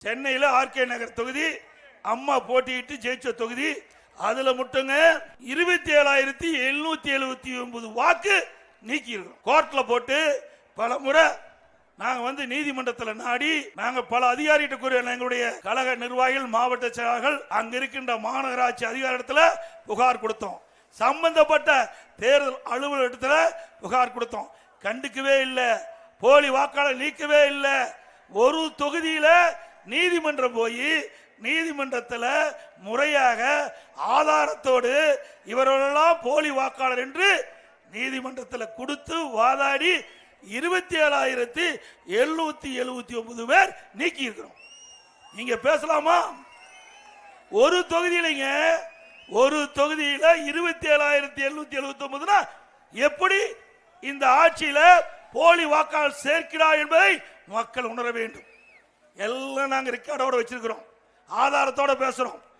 சென்னையில் ஆர்கே நகர் தொகுதி அம்மா போட்டியிட்டு ஜெயிச்ச தொகுதி. அதுல மட்டுங்க 27,779 வாக்கு நீக்கி இருக்கோம். கோர்ட்ல போட்டு பல முறை நாங்க நீதிமன்றத்தில் நாடி நாங்க பல அதிகாரிகிட்ட கூறிய எங்களுடைய கழக நிர்வாகிகள், மாவட்ட செயலாளர்கள், அங்க இருக்கின்ற மாநகராட்சி அதிகாரத்தில் புகார் கொடுத்தோம். சம்பந்தப்பட்ட தேர்தல் அலுவலகத்தில் புகார் கொடுத்தோம். கண்டுக்கவே இல்லை. போலி வாக்காளர் நீக்கவே இல்லை. ஒரு தொகுதியில நீதிமன்றம் போய் நீதிமன்றத்தில் முறையாக ஆதாரத்தோடு இவர்களெல்லாம் போலி வாக்காளர் என்று நீதிமன்றத்தில் கொடுத்து வாதாடி 27,779 பேர் நீக்கி இருக்கிறோம். நீங்க பேசலாமா? ஒரு தொகுதியிலங்க, ஒரு தொகுதியில 27,779 எப்படி இந்த ஆட்சியில போலி வாக்காளர் சேர்க்கிறார் என்பதை மக்கள் உணர வேண்டும். எல்லாம் நாங்க ரெக்கார்டோட வச்சிருக்கிறோம், ஆதாரத்தோட பேசுறோம்.